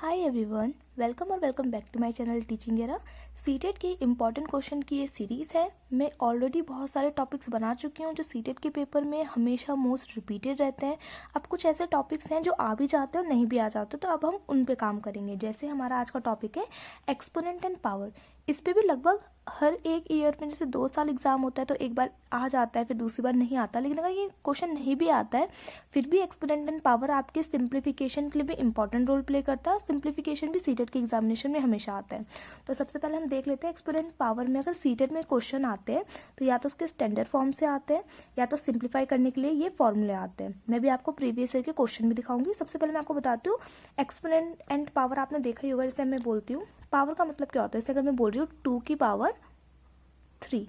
हाय everyone, welcome और welcome back to my channel teaching era. CTET के important question की ये सीरीज़ है। मैं ऑलरेडी बहुत सारे टॉपिक्स बना चुकी हूँ जो सीटेट के पेपर में हमेशा मोस्ट रिपीटेड रहते हैं। अब कुछ ऐसे टॉपिक्स हैं जो आ भी जाते हैं और नहीं भी आ जाते, तो अब हम उन पे काम करेंगे। जैसे हमारा आज का टॉपिक है एक्सपोनेंट एंड पावर। इस पे भी लगभग हर एक ईयर में, जैसे 2 साल एग्जाम होता है तो एक बार आ जाता है, फिर दूसरी बार नहीं आता। लेकिन अगर ये क्वेश्चन नहीं भी आता है फिर भी एक्सपोनेंट एंड पावर आपके सिंप्लीफिकेशन के लिए भी इंपॉर्टेंट रोल प्ले करता है। सिंप्लीफिकेशन भी सीटेट के एग्जामिनेशन में हमेशा आता है। तो सबसे पहले हम देख लेते हैं एक्सपोनेंट पावर में अगर सीटेट में क्वेश्चन आते हैं तो या तो उसके स्टैंडर्ड फॉर्म से आते हैं या तो सिंप्लीफाई करने के लिए ये फॉर्मूले आते हैं। मैं भी आपको प्रीवियस ईयर के क्वेश्चन भी दिखाऊंगी। सबसे पहले मैं आपको बताती हूँ एक्सपोनेंट एंड पावर आपने देखा ही होगा। जैसे मैं बोलती हूँ पावर का मतलब क्या होता है, जैसे अगर मैं बोल रही हूँ 2 की पावर 3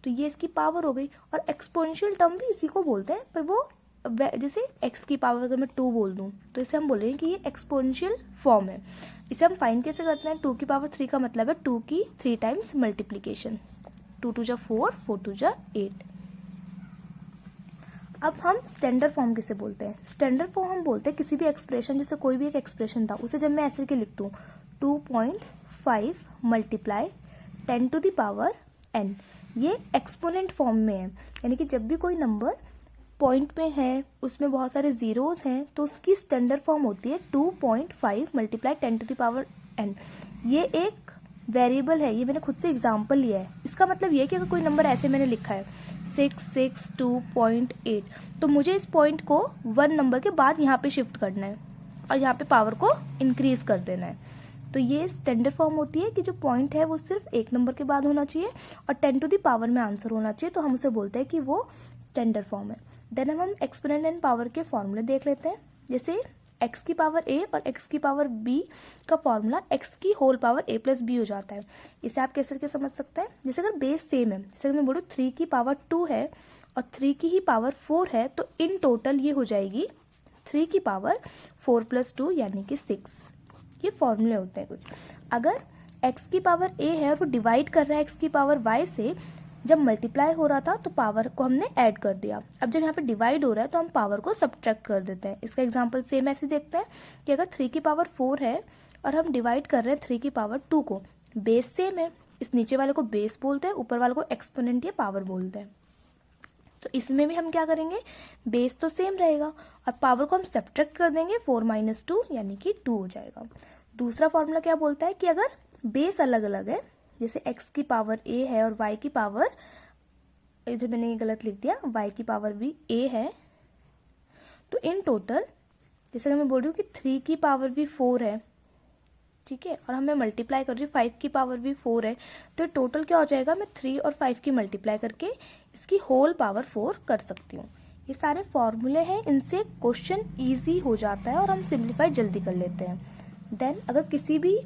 तो ये इसकी पावर हो गई। और एक्सपोनेंशियल टर्म भी इसी को बोलते हैं, पर वो जैसे x की पावर अगर मैं 2 बोल दूं तो इसे हम बोलेंगे कि ये एक्सपोनेंशियल फॉर्म है। इसे हम फाइंड कैसे करते हैं? 2 की पावर 3 का मतलब है 2 की 3 टाइम्स मल्टीप्लीकेशन। 2 2 जा 4, 4 2 जा 8। अब हम स्टैंडर्ड फॉर्म किसे बोलते हैं? स्टैंडर्ड फॉर्म हम बोलते हैं किसी भी एक्सप्रेशन, जैसे कोई भी एक एक्सप्रेशन था उसे जब मैं ऐसे के लिख दूं 2.5 multiply 10 to the power n, ये एक्सपोनेंट फॉर्म में है। यानी कि जब भी कोई नंबर पॉइंट पे है, उसमें बहुत सारे जीरोस हैं, तो उसकी स्टैंडर्ड फॉर्म होती है 2.5 multiply 10 to the power n। ये एक वेरिएबल है, ये मैंने खुद से एग्जांपल लिया है। इसका मतलब ये है कि अगर कोई नंबर ऐसे मैंने लिखा है 662.8 तो मुझे इस पॉइंट को 1 नंबर के बाद यहाँ पे शिफ्ट करना है और यहाँ पे पावर को इंक्रीज कर देना है। तो ये स्टैंडर्ड फॉर्म होती है कि जो पॉइंट है वो सिर्फ एक नंबर के बाद होना चाहिए और 10 टू द पावर में आंसर होना चाहिए, तो हम उसे बोलते हैं कि वो स्टैंडर्ड फॉर्म है। देन हम एक्सपोनेंट एंड पावर के फॉर्मूले देख लेते हैं। जैसे x की पावर a और x की पावर b का फॉर्मूला x की whole power a plus b हो जाता है। इसे आप कैसे करके समझ सकते हैं? जैसे अगर बेस सेम है, जैसे मैं बोलूँ 3 की पावर 2 है और 3 की ही पावर 4 है, तो इन टोटल ये हो जाएगी 3 की पावर 4 प्लस 2 यानी कि 6। ये फॉर्मूले होते हैं कुछ। अगर x की पावर a है और वो डिवाइड कर रहा है x की पावर y से, जब मल्टीप्लाई हो रहा था तो पावर को हमने ऐड कर दिया। अब जब यहाँ पे डिवाइड हो रहा है तो हम पावर को सब्ट्रैक्ट कर देते हैं। इसका एग्जांपल सेम ऐसे देखते हैं कि अगर 3 की पावर 4 है और हम डिवाइड कर रहे हैं 3 की पावर 2 को, बेस सेम है, इस नीचे वाले को बेस बोलते हैं, ऊपर वाले को एक्सपोनेंट या पावर बोलते हैं। तो इसमें भी हम क्या करेंगे, बेस तो सेम रहेगा और पावर को हम सब्ट्रैक्ट कर देंगे, 4 माइनस 2 यानी कि 2 हो जाएगा। दूसरा फॉर्मूला क्या बोलता है कि अगर बेस अलग अलग है, जैसे x की पावर a है और y की पावर, इधर मैंने ये गलत लिख दिया, y की पावर भी a है, तो इन टोटल जैसे मैं बोल रही हूँ कि 3 की पावर भी 4 है, ठीक है, और हमें मल्टीप्लाई कर रही हूँ 5 की पावर भी 4 है, तो टोटल क्या हो जाएगा, मैं 3 और 5 की मल्टीप्लाई करके इसकी होल पावर 4 कर सकती हूँ। ये सारे फॉर्मूले हैं, इनसे क्वेश्चन ईजी हो जाता है और हम सिंप्लीफाई जल्दी कर लेते हैं। देन अगर किसी भी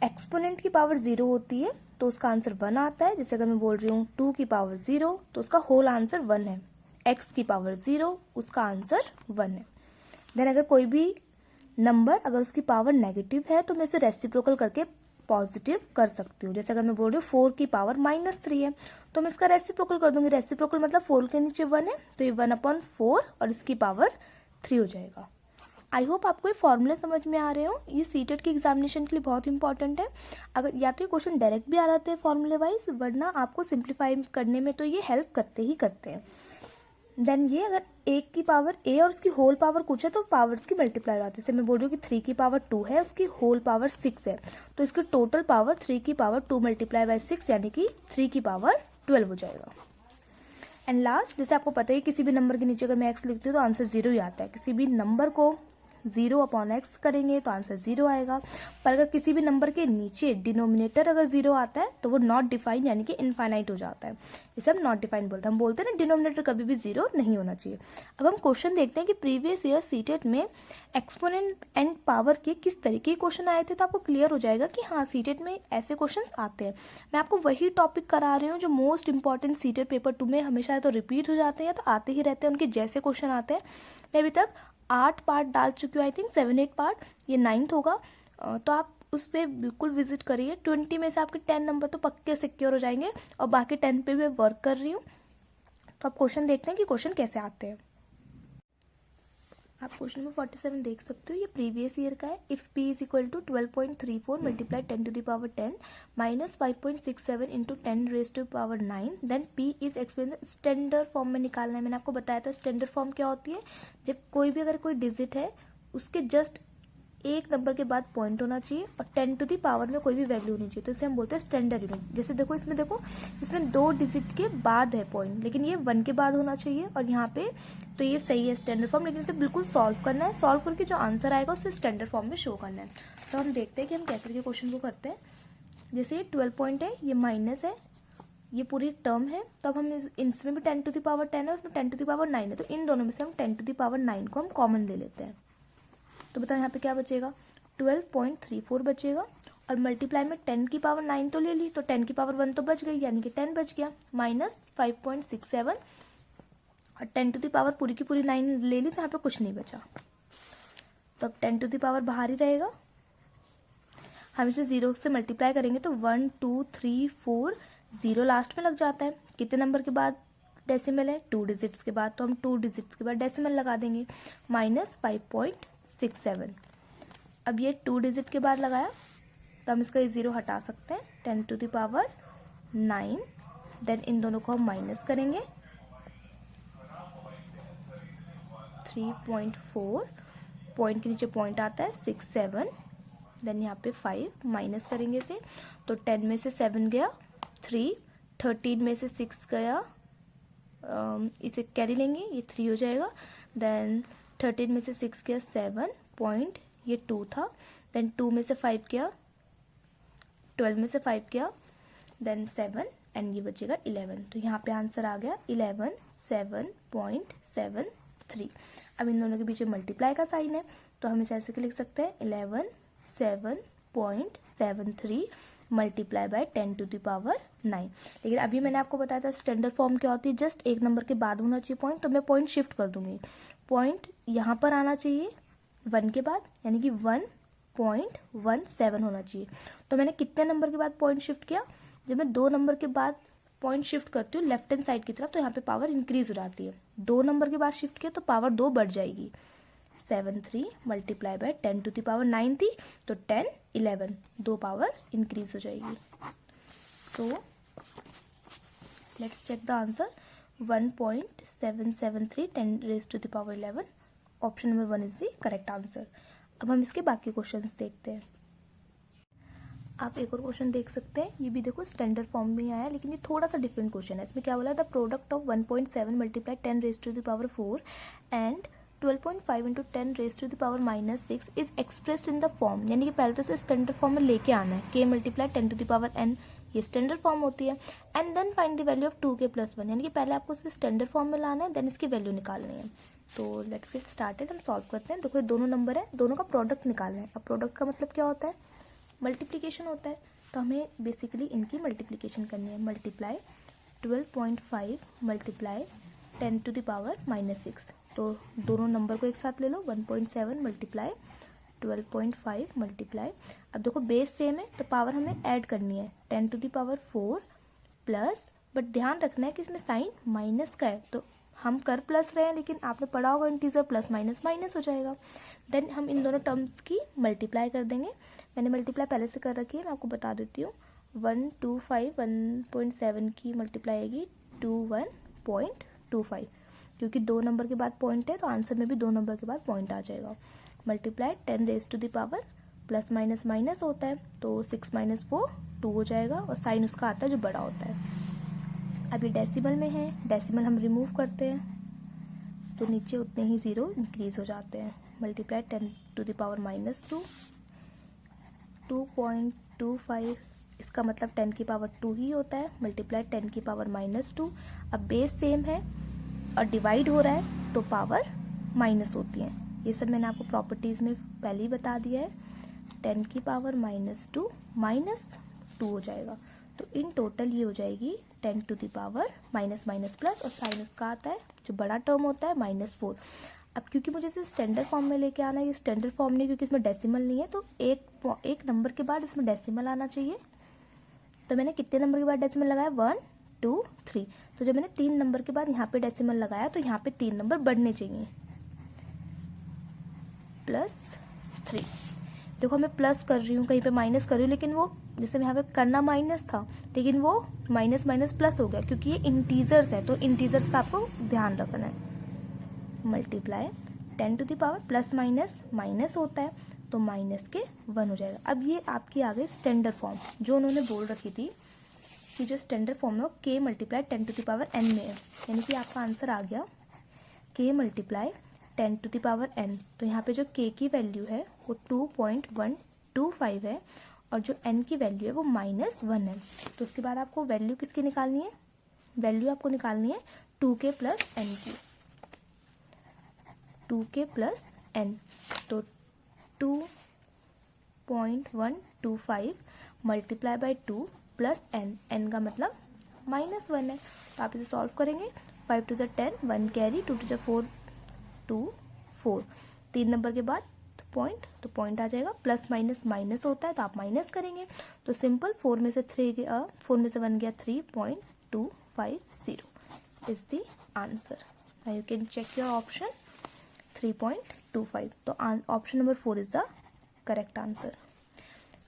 एक्सपोनेंट की पावर 0 होती है तो उसका आंसर 1 आता है। जैसे अगर मैं बोल रही हूँ 2 की पावर 0 तो उसका होल आंसर 1 है। x की पावर 0 उसका आंसर 1 है। देन अगर कोई भी नंबर अगर उसकी पावर नेगेटिव है तो मैं इसे रेसिप्रोकल करके पॉजिटिव कर सकती हूँ। जैसे अगर मैं बोल रही हूँ 4 की पावर -3 है तो मैं इसका रेसिप्रोकल कर दूंगी। रेसिप्रोकल मतलब 4 के नीचे 1 है, तो ये 1/4 और इसकी पावर 3 हो जाएगा। आई होप आपको ये फॉर्मूले समझ में आ रहे हो। ये सीटेट के एग्जामिनेशन के लिए बहुत इंपॉर्टेंट है। अगर या तो ये क्वेश्चन डायरेक्ट भी आ जाते हैं फॉर्मूले वाइज, वरना आपको सिंप्लीफाई करने में तो ये हेल्प करते ही करते हैं। देन ये अगर 1 की पावर a और उसकी होल पावर कुछ है तो पावर्स की मल्टीप्लाई हो जाती है। जैसे मैं बोल रही हूँ कि 3 की पावर 2 है, उसकी होल पावर 6 है, तो इसकी टोटल पावर 3 की पावर 2 मल्टीप्लाई बाय 6 यानी कि 3 की पावर 12 हो जाएगा। एंड लास्ट, जैसे आपको पता है किसी भी नंबर के नीचे अगर मैं x लिखती हूँ तो आंसर 0 ही आता है। किसी भी नंबर को 0/x करेंगे तो आंसर 0 आएगा। पर अगर किसी भी नंबर के नीचे डिनोमिनेटर अगर 0 आता है तो वो नॉट डिफाइंड यानी कि इनफाइनाइट हो जाता है। इसे हम नॉट डिफाइंड बोलते हैं। हम बोलते हैं ना डिनोमिनेटर कभी भी 0 नहीं होना चाहिए। अब हम क्वेश्चन देखते हैं कि प्रीवियस ईयर सीटेट में एक्सपोनेंट एंड पावर के किस तरीके के क्वेश्चन आए थे, तो आपको क्लियर हो जाएगा कि हाँ सीटेट में ऐसे क्वेश्चन आते हैं। मैं आपको वही टॉपिक करा रही हूँ जो मोस्ट इंपॉर्टेंट सीटेट पेपर 2 में हमेशा तो रिपीट हो जाते हैं या तो आते ही रहते हैं, उनके जैसे क्वेश्चन आते हैं। मैं अभी तक 8 पार्ट डाल चुकी हूँ, आई थिंक 7-8 पार्ट, ये 9th होगा। तो आप उससे बिल्कुल विजिट करिए। 20 में से आपके 10 नंबर तो पक्के सिक्योर हो जाएंगे और बाकी 10 पे मैं वर्क कर रही हूँ। तो आप क्वेश्चन देखते हैं कि क्वेश्चन कैसे आते हैं। आप क्वेश्चन नंबर 47 देख सकते हो, ये प्रीवियस ईयर का है। If p is equal to 12.34 multiply 10 to the power 10 minus 5.67 into 10 raise to power 9 then p is explain standard form में निकालना है। मैंने आपको बताया था स्टैंडर्ड फॉर्म क्या होती है, जब कोई भी अगर कोई डिजिट है उसके जस्ट एक नंबर के बाद पॉइंट होना चाहिए और 10 टू दी पावर में कोई भी वैल्यू होनी चाहिए, तो इसे हम बोलते हैं स्टैंडर्ड यूनिट। जैसे देखो इसमें 2 डिजिट के बाद है पॉइंट, लेकिन ये 1 के बाद होना चाहिए और यहाँ पे तो ये सही है स्टैंडर्ड फॉर्म, लेकिन इसे बिल्कुल सॉल्व करना है। सॉल्व करके जो आंसर आएगा उसे स्टैंडर्ड फॉर्म में शो करना है। तो हम देखते हैं कि हम कैसे करके क्वेश्चन को करते हैं। जैसे ये 12 पॉइंट है, ये माइनस है, ये पूरी टर्म है, तो अब हम इसमें भी 10 टू द पावर 10 है, उसमें 10 टू द पावर 9 है, तो इन दोनों में से हम 10 टू द पावर 9 को हम कॉमन ले लेते हैं। तो बताओ यहाँ पे क्या बचेगा, 12.34 बचेगा और मल्टीप्लाई में 10 की पावर 9 तो ले ली, तो 10 की पावर 1 तो बच गई, यानी कि 10 बच गया, माइनस 5.67 और 10 टू द पावर पूरी की पूरी 9 ले ली, तो यहाँ पे कुछ नहीं बचा। तो अब 10 टू द पावर बाहर ही रहेगा, हम इसे 0 से मल्टीप्लाई करेंगे तो 1 2 3 4 0 लास्ट में लग जाता है। कितने नंबर के बाद डेसिमल है, 2 डिजिट्स के बाद, तो हम 2 डिजिट्स के बाद डेसिमल लगा देंगे, माइनस 5.67। अब ये 2 डिजिट के बाद लगाया तो हम इसका 0 हटा सकते हैं, 10 to the power 9, then in दोनों को हम माइनस करेंगे, 3.4 पॉइंट के नीचे पॉइंट आता है 6 7, देन यहाँ पे 5 माइनस करेंगे इसे, तो 10 में से 7 गया 3, 13 में से 6 गया, इसे कैरी लेंगे, ये 3 हो जाएगा, देन 13 में से 6 गया 7 पॉइंट, ये 2 था, देन 2 में से 5 गया, 12 में से 5 गया, देन 7 एंड ये बचेगा 11। तो यहाँ पे आंसर आ गया 11 7.73। अब इन दोनों के बीच में मल्टीप्लाई का साइन है, तो हम इसे ऐसे लिख सकते हैं 11 7.73 multiply by 10 to the power 9। लेकिन अभी मैंने आपको बताया था स्टैंडर्ड फॉर्म क्या होती है, जस्ट एक नंबर के बाद होना चाहिए पॉइंट, तो मैं पॉइंट शिफ्ट कर दूंगी, पॉइंट यहाँ पर आना चाहिए 1 के बाद, यानी कि 1.17 होना चाहिए। तो मैंने कितने नंबर के बाद पॉइंट शिफ्ट किया, जब मैं 2 नंबर के बाद पॉइंट शिफ्ट करती हूँ लेफ्ट हैंड साइड की तरफ, तो यहाँ पे पावर इंक्रीज हो जाती है। 2 नंबर के बाद शिफ्ट किया तो पावर 2 बढ़ जाएगी, 73 multiply by 10 to the power 9 थी, तो 10 11 2 पावर इंक्रीज हो जाएगी। So let's check the answer, 1.773 10 raise to the power 11, option number 1 is the correct answer. अब हम इसके बाकी क्वेश्चंस देखते हैं। आप एक और क्वेश्चन देख सकते हैं, ये भी देखो स्टैंडर्ड फॉर्म में ही आया, लेकिन ये थोड़ा सा डिफरेंट क्वेश्चन है। इसमें क्या बोला, the product of 1.7 multiply 10 raise to the power 4 and 12.5 into 10 raise to the power -6 is expressed in the form, यानी कि पहले तो इसे स्टैंडर्ड फॉर्म में लेके आना है, k multiply 10 to the power n, ये स्टैंडर्ड फॉर्म होती है, and then find the value of 2k + 1, यानी कि पहले आपको इसे स्टैंडर्ड फॉर्म में लाना है, देन इसकी वैल्यू निकालनी है। तो लेट्स गेट स्टार्टेड, हम सॉल्व करते हैं। देखो ये दोनों नंबर है, दोनों का प्रोडक्ट निकालना है। अब प्रोडक्ट का मतलब क्या होता है, मल्टीप्लीकेशन होता है, तो हमें बेसिकली इनकी मल्टीप्लीकेशन करनी है। Multiply 12.5 multiply 10 to the power -6, तो दोनों नंबर को एक साथ ले लो, 1.7 मल्टीप्लाई 12.5 मल्टीप्लाई, अब देखो बेस सेम है तो पावर हमें ऐड करनी है, 10 to the power 4 plus, but ध्यान रखना है कि इसमें साइन माइनस का है, तो हम कर प्लस रहे हैं, लेकिन आपने पढ़ा होगा इंटीजर प्लस माइनस माइनस हो जाएगा। देन हम इन दोनों टर्म्स की मल्टीप्लाई कर देंगे। मैंने मल्टीप्लाई पहले से कर रखी है, मैं आपको बता देती हूँ। 125 1.7 की मल्टीप्लाई आएगी 21.25, क्योंकि 2 नंबर के बाद पॉइंट है तो आंसर में भी 2 नंबर के बाद पॉइंट आ जाएगा। Multiply 10 raise to the power plus minus minus होता है, तो 6 - 4 2 हो जाएगा, और साइन उसका आता है जो बड़ा होता है। अभी डेसिमल में है, डेसिमल हम रिमूव करते हैं तो नीचे उतने ही 0 इंक्रीज हो जाते हैं। मल्टीप्लाई 10 टू द पावर -2, 2.25, इसका मतलब 10 की पावर 2 ही होता है, मल्टीप्लाई 10 की पावर -2। अब बेस सेम है और डिवाइड हो रहा है तो पावर माइनस होती है। ये सब मैंने आपको प्रॉपर्टीज में पहले ही बता दिया है। 10 की पावर -2 -2 हो जाएगा, तो इन टोटल ये हो जाएगी 10 to the power minus minus plus, और साइन उसका आता है जो बड़ा टर्म होता है -4। अब क्योंकि मुझे इसे स्टैंडर्ड फॉर्म में लेके आना है, ये स्टैंडर्ड फॉर्म नहीं क्योंकि इसमें डेसिमल नहीं है, तो एक नंबर के बाद इसमें डेसिमल आना चाहिए। तो मैंने कितने नंबर के बाद डेसिमल लगाया, 1 2 3, तो जब मैंने 3 नंबर के बाद यहाँ पे डेसिमल लगाया तो यहाँ पे 3 नंबर बढ़ने चाहिए। प्लस 3। देखो मैं प्लस कर रही हूँ, कहीं पे माइनस कर रही हूँ, लेकिन वो जैसे यहाँ पे करना माइनस था, लेकिन वो माइनस माइनस प्लस हो गया क्योंकि ये इंटीजर्स है, तो इंटीजर्स का आपको ध्यान रखना है। Multiply 10 to the power plus minus minus होता है, तो माइनस के 1 हो जाएगा। अब ये आपकी आ गई स्टैंडर्ड फॉर्म जो उन्होंने बोल रखी थी कि जो स्टैंडर्ड फॉर्म है वो k multiply 10 to the power n में है, यानी कि आपका आंसर आ गया k multiply 10 to the power n। तो यहाँ पे जो k की वैल्यू है वो 2.125 है और जो n की वैल्यू है वो -1 है। तो उसके बाद आपको वैल्यू किसकी निकालनी है? वैल्यू आपको निकालनी है 2k प्लस n की, 2k प्लस n। तो 2.125 multiply by 2 plus n, n का मतलब -1 है। तो आप इसे सॉल्व करेंगे, 5 टू 10, 1 कैरी, 2 टू 4, 2 4, 3 नंबर के बाद पॉइंट, तो पॉइंट आ जाएगा। प्लस माइनस माइनस होता है तो आप माइनस करेंगे, तो सिंपल 4 में से 1 गया 3.250 is the answer. Now you can check your option 3.25। तो option number 4 is the correct answer.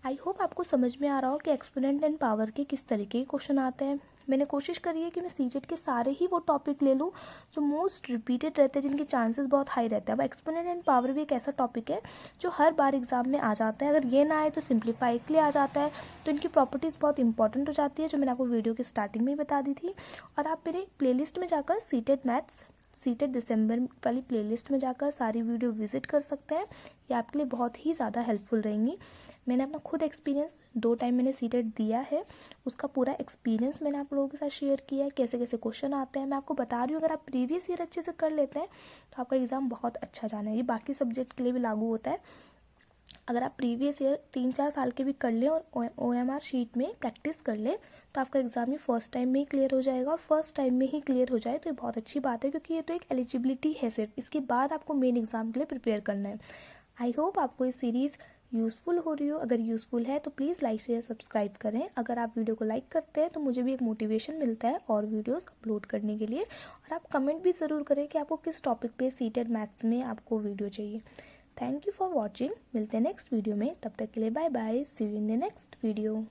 I hope आपको समझ में आ रहा हो कि एक्सपोनेंट एंड पावर के किस तरीके के क्वेश्चन आते हैं। मैंने कोशिश करी है कि मैं सीजेट के सारे ही वो टॉपिक ले लूँ जो मोस्ट रिपीटेड रहते हैं, जिनके चांसेस बहुत हाई रहते हैं। अब एक्सपोनेंट एंड पावर भी एक ऐसा टॉपिक है जो हर बार एग्जाम में आ जाता है, अगर ये ना आए तो सिंप्लीफाई के लिए आ जाता है, तो इनकी प्रॉपर्टीज़ बहुत इंपॉर्टेंट हो जाती है, जो मैंने आपको वीडियो के स्टार्टिंग में ही बता दी थी। और आप मेरे प्लेलिस्ट में जाकर सीटेट मैथ्स, सीटेट दिसंबर वाली प्लेलिस्ट में जाकर सारी वीडियो विजिट कर सकते हैं, ये आपके लिए बहुत ही ज़्यादा हेल्पफुल रहेंगी। मैंने अपना खुद एक्सपीरियंस 2 टाइम मैंने सीटेट दिया है, उसका पूरा एक्सपीरियंस मैंने आप लोगों के साथ शेयर किया है, कैसे कैसे क्वेश्चन आते हैं मैं आपको बता रही हूँ। अगर आप प्रीवियस ईयर अच्छे से कर लेते हैं तो आपका एग्ज़ाम बहुत अच्छा जाना है। ये बाकी सब्जेक्ट के लिए भी लागू होता है। अगर आप प्रीवियस ईयर 3-4 साल के भी कर लें और OMR शीट में प्रैक्टिस कर लें तो आपका एग्ज़ाम ये फर्स्ट टाइम में ही क्लियर हो जाएगा। और फर्स्ट टाइम में ही क्लियर हो जाए तो ये बहुत अच्छी बात है, क्योंकि ये तो एक एलिजिबिलिटी है सिर्फ, इसके बाद आपको मेन एग्ज़ाम के लिए प्रिपेयर करना है। आई होप आपको ये सीरीज़ यूज़फुल हो रही हो। अगर यूज़फुल है तो प्लीज़ लाइक शेयर सब्सक्राइब करें। अगर आप वीडियो को लाइक करते हैं तो मुझे भी एक मोटिवेशन मिलता है और वीडियोस अपलोड करने के लिए। और आप कमेंट भी ज़रूर करें कि आपको किस टॉपिक पे सीटेड मैथ्स में आपको वीडियो चाहिए। Thank you for watching. मिलते हैं नेक्स्ट वीडियो में, तब तक के लिए bye bye. See you in the next video.